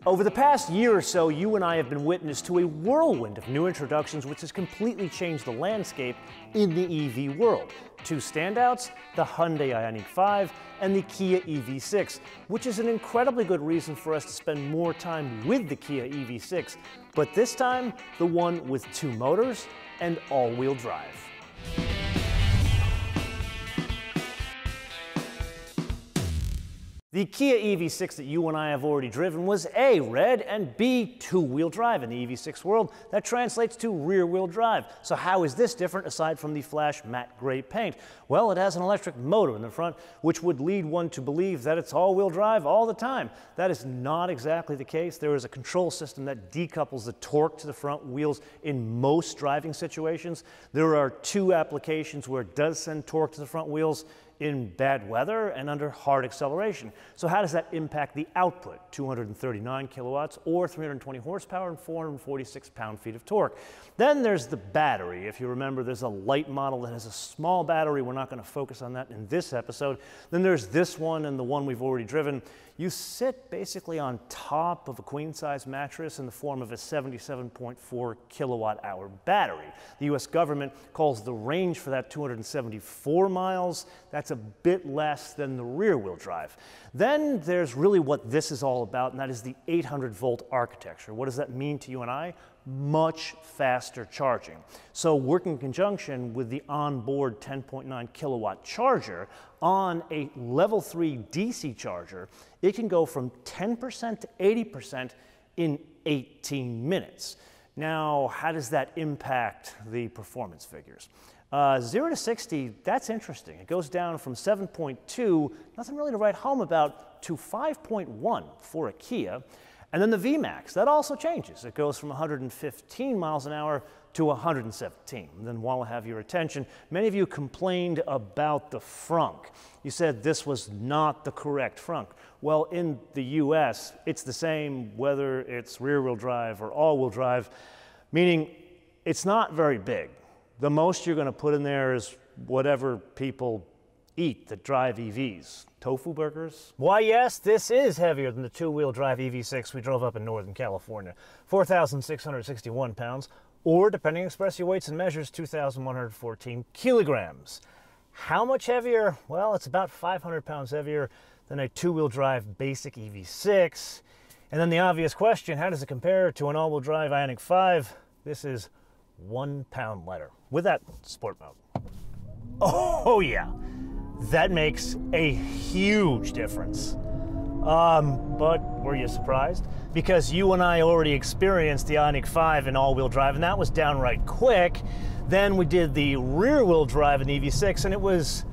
Over the past year or so, you and I have been witness to a whirlwind of new introductions which has completely changed the landscape in the EV world. Two standouts, the Hyundai Ioniq 5 and the Kia EV6, which is an incredibly good reason for us to spend more time with the Kia EV6, but this time, the one with two motors and all-wheel drive. The Kia EV6 that you and I have already driven was A, red, and B, two-wheel drive. In the EV6 world, that translates to rear-wheel drive. So how is this different aside from the flash matte gray paint? Well, it has an electric motor in the front, which would lead one to believe that it's all-wheel drive all the time. That is not exactly the case. There is a control system that decouples the torque to the front wheels in most driving situations. There are two applications where it does send torque to the front wheels: in bad weather and under hard acceleration. So how does that impact the output? 239 kilowatts or 320 horsepower and 446 pound-feet of torque. Then there's the battery. If you remember, there's a light model that has a small battery. We're not going to focus on that in this episode. Then there's this one and the one we've already driven. You sit basically on top of a queen-size mattress in the form of a 77.4 kilowatt-hour battery. The US government calls the range for that 274 miles. That's a bit less than the rear-wheel drive. Then there's really what this is all about, and that is the 800-volt architecture. What does that mean to you and I? Much faster charging. So working in conjunction with the onboard 10.9 kilowatt charger on a level 3 DC charger, it can go from 10% to 80% in 18 minutes. Now, how does that impact the performance figures? 0 to 60, that's interesting. It goes down from 7.2, nothing really to write home about, to 5.1 for a Kia. And then the VMAX, that also changes. It goes from 115 miles an hour to 117. And then while I have your attention, many of you complained about the frunk. You said this was not the correct frunk. Well, in the US, it's the same whether it's rear-wheel drive or all-wheel drive, meaning it's not very big. The most you're going to put in there is whatever people eat that drive EVs. Tofu burgers? Why, yes, this is heavier than the two-wheel drive EV6 we drove up in Northern California. 4,661 pounds, or depending on express weights and measures, 2,114 kilograms. How much heavier? Well, it's about 500 pounds heavier than a two-wheel drive basic EV6. And then the obvious question, how does it compare to an all-wheel drive Ioniq 5? This is 1 pound lighter with that sport mode. Oh yeah, that makes a huge difference. But were you surprised? Because you and I already experienced the Ioniq 5 in all-wheel drive, and that was downright quick. Then we did the rear-wheel drive in EV6, and it was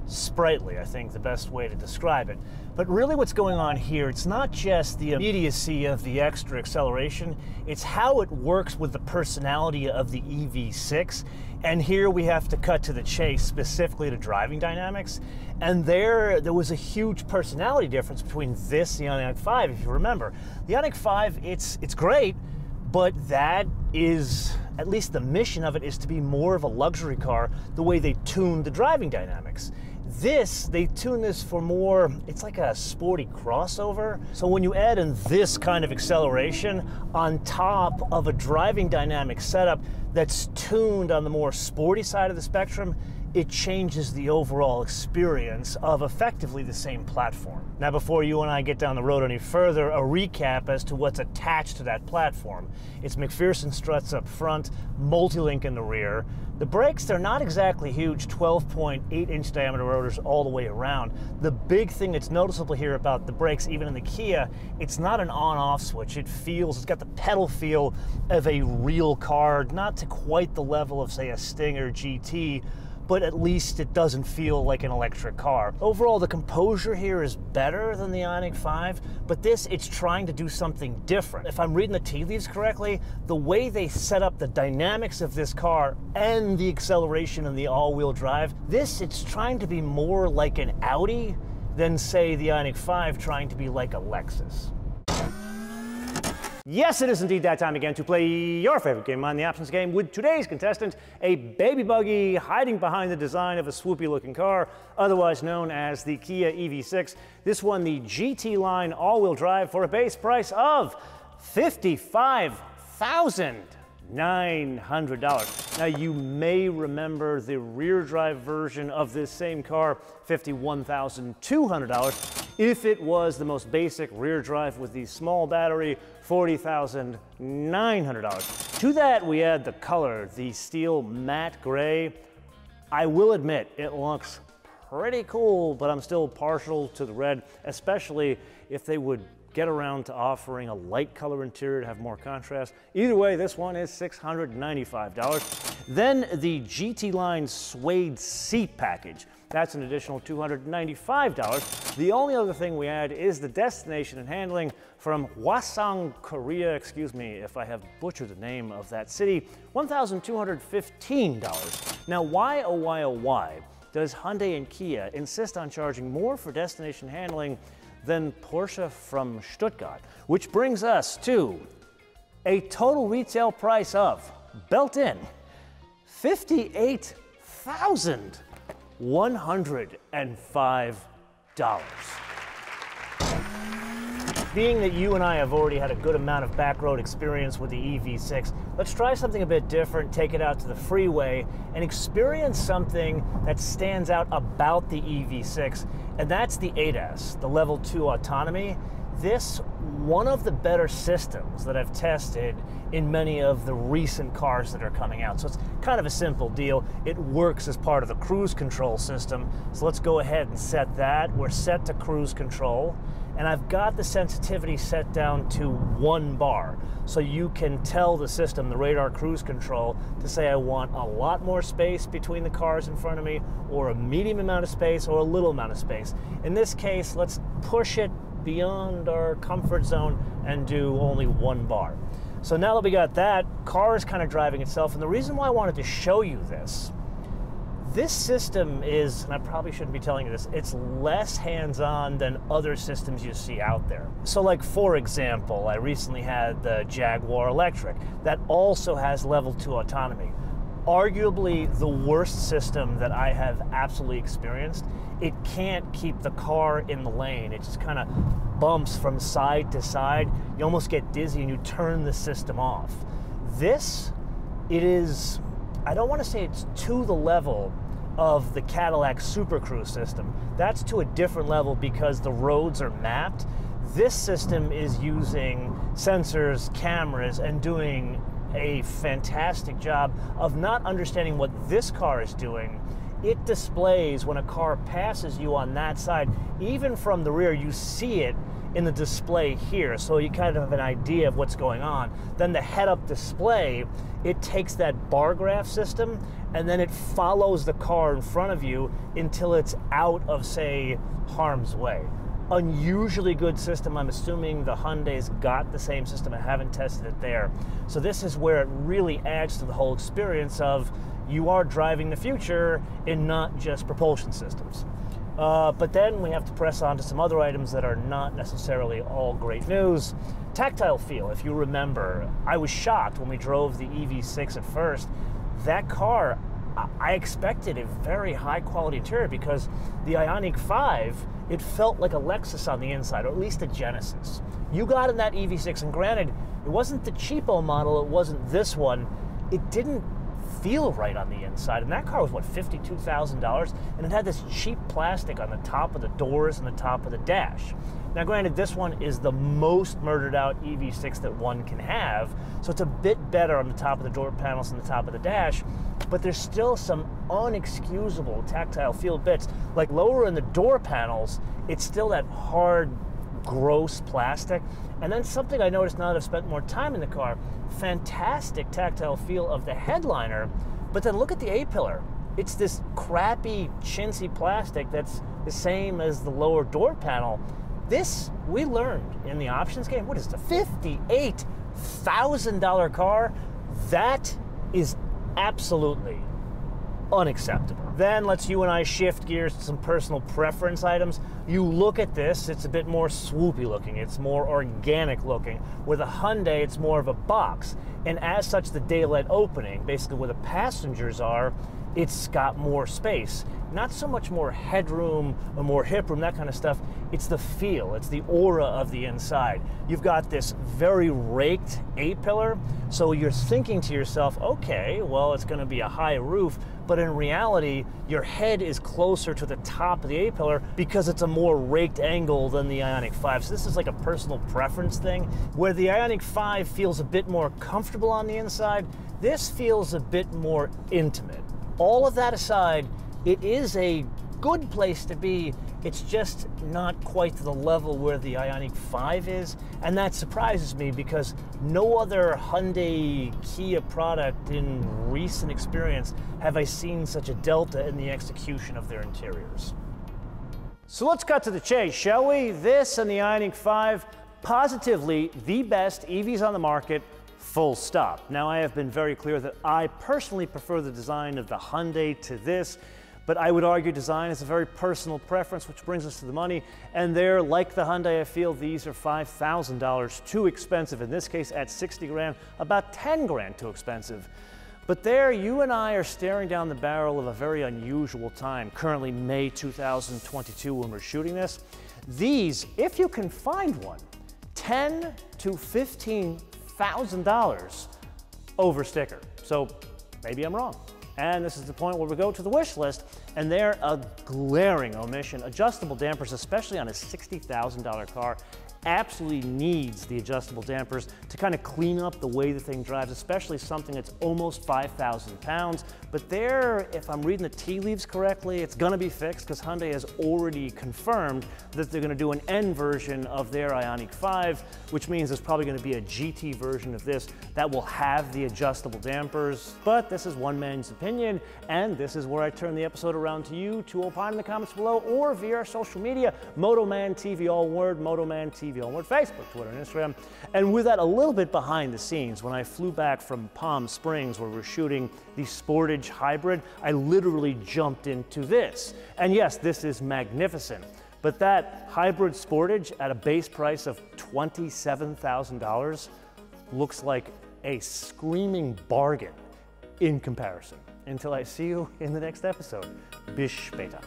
sprightly, I think, the best way to describe it. But really what's going on here, it's not just the immediacy of the extra acceleration, it's how it works with the personality of the EV6. And here we have to cut to the chase, specifically to driving dynamics. And there was a huge personality difference between this and the Ioniq 5, if you remember. The Ioniq 5, it's great, but that is, at least the mission of it, is to be more of a luxury car, the way they tuned the driving dynamics. This, they tune this for more, it's like a sporty crossover. So when you add in this kind of acceleration on top of a driving dynamic setup that's tuned on the more sporty side of the spectrum, it changes the overall experience of effectively the same platform. Now, before you and I get down the road any further, a recap as to what's attached to that platform. It's McPherson struts up front, multi-link in the rear. The brakes, they're not exactly huge, 12.8-inch diameter rotors all the way around. The big thing that's noticeable here about the brakes, even in the Kia, it's not an on-off switch. It's got the pedal feel of a real car, not to quite the level of, say, a Stinger GT, but at least it doesn't feel like an electric car. Overall, the composure here is better than the Ioniq 5, but this, it's trying to do something different. If I'm reading the tea leaves correctly, the way they set up the dynamics of this car and the acceleration and the all-wheel drive, it's trying to be more like an Audi than, say, the Ioniq 5 trying to be like a Lexus. Yes, it is indeed that time again to play your favorite game on the Options Game with today's contestant, a baby buggy hiding behind the design of a swoopy-looking car, otherwise known as the Kia EV6. This won the GT line all-wheel drive for a base price of $55,900. Now, you may remember the rear drive version of this same car, $51,200. If it was the most basic rear drive with the small battery, $40,900. To that, we add the color, the steel matte gray. I will admit, it looks pretty cool, but I'm still partial to the red, especially if they would get around to offering a light color interior to have more contrast. Either way, this one is $695. Then the GT line suede seat package. That's an additional $295. The only other thing we add is the destination and handling from Hwaseong, Korea. Excuse me if I have butchered the name of that city. $1,215. Now, why, oh why, oh why, does Hyundai and Kia insist on charging more for destination handling than Porsche from Stuttgart? Which brings us to a total retail price of, built in, $58,105. Being that you and I have already had a good amount of backroad experience with the EV6, let's try something a bit different, take it out to the freeway, and experience something that stands out about the EV6, and that's the ADAS, the Level 2 Autonomy. This, one of the better systems that I've tested in many of the recent cars that are coming out. So it's kind of a simple deal. It works as part of the cruise control system. So let's go ahead and set that. We're set to cruise control. And I've got the sensitivity set down to 1 bar. So you can tell the system, the radar cruise control, to say I want a lot more space between the cars in front of me, or a medium amount of space, or a little amount of space. In this case, let's push it beyond our comfort zone and do only 1 bar. So now that we got that, car is kind of driving itself. And the reason why I wanted to show you this system is, and I probably shouldn't be telling you this, it's less hands-on than other systems you see out there. So like, for example, I recently had the Jaguar Electric that also has Level 2 autonomy. Arguably the worst system that I have absolutely experienced. It can't keep the car in the lane. It just kind of bumps from side to side. You almost get dizzy and you turn the system off. This, it is, I don't want to say it's to the level of the Cadillac Super Cruise system. That's to a different level because the roads are mapped. This system is using sensors, cameras, and doing a fantastic job of not understanding what this car is doing. It displays when a car passes you on that side. Even from the rear, you see it in the display here, so you kind of have an idea of what's going on. Then the head-up display, it takes that bar graph system and then it follows the car in front of you until it's out of, say, harm's way. Unusually good system. I'm assuming the Hyundai's got the same system. I haven't tested it there. So this is where it really adds to the whole experience of you are driving the future and not just propulsion systems. But then we have to press on to some other items that are not necessarily all great news. Tactile Feel, if you remember, I was shocked when we drove the EV6 at first. That car, I expected a very high quality interior because the Ioniq 5, it felt like a Lexus on the inside, or at least a Genesis. You got in that EV6, and granted, it wasn't the cheapo model, it wasn't this one, it didn't feel right on the inside. And that car was, what, $52,000? And it had this cheap plastic on the top of the doors and the top of the dash. Now, granted, this one is the most murdered out EV6 that one can have, so it's a bit better on the top of the door panels and the top of the dash, but there's still some unexcusable tactile feel bits. Like lower in the door panels, it's still that hard, gross plastic. And then something I noticed now that I've spent more time in the car, fantastic tactile feel of the headliner, but then look at the A-pillar. It's this crappy, chintzy plastic that's the same as the lower door panel. This, we learned in the options game, what is it, a $58,000 car? That is absolutely unacceptable. Then let's you and I shift gears to some personal preference items. You look at this, it's a bit more swoopy looking, it's more organic looking. With a Hyundai, it's more of a box. And as such, the daylight opening, basically where the passengers are, it's got more space. Not so much more headroom or more hip room, that kind of stuff. It's the feel, it's the aura of the inside. You've got this very raked A-pillar, so you're thinking to yourself, okay, well, it's gonna be a high roof, but in reality, your head is closer to the top of the A-pillar because it's a more raked angle than the Ioniq 5. So this is like a personal preference thing. Where the Ioniq 5 feels a bit more comfortable on the inside, this feels a bit more intimate. All of that aside, it is a good place to be. It's just not quite to the level where the Ioniq 5 is, and that surprises me because no other Hyundai Kia product in recent experience have I seen such a delta in the execution of their interiors. So let's cut to the chase, shall we? This and the Ioniq 5, positively the best EVs on the market, full stop. Now, I have been very clear that I personally prefer the design of the Hyundai to this, but I would argue design is a very personal preference, which brings us to the money. And there, like the Hyundai, I feel these are $5,000 too expensive. In this case, at 60 grand, about 10 grand too expensive. But there, you and I are staring down the barrel of a very unusual time, currently May 2022 when we're shooting this. These, if you can find one, $10,000 to $15,000 over sticker. So maybe I'm wrong. And this is the point where we go to the wish list, and they're a glaring omission. Adjustable dampers, especially on a $60,000 car, absolutely needs the adjustable dampers to kind of clean up the way the thing drives, especially something that's almost 5,000 pounds. But there, if I'm reading the tea leaves correctly, it's gonna be fixed because Hyundai has already confirmed that they're gonna do an N version of their Ioniq 5, which means there's probably gonna be a GT version of this that will have the adjustable dampers. But this is one man's opinion, and this is where I turn the episode around to you to opine in the comments below or via our social media, MotoManTV, all word, MotoManTV, all word, Facebook, Twitter, and Instagram. And with that, a little bit behind the scenes, when I flew back from Palm Springs where we're shooting the Sportage Hybrid, I literally jumped into this. And yes, this is magnificent. But that hybrid Sportage at a base price of $27,000 looks like a screaming bargain in comparison. Until I see you in the next episode. Bis später.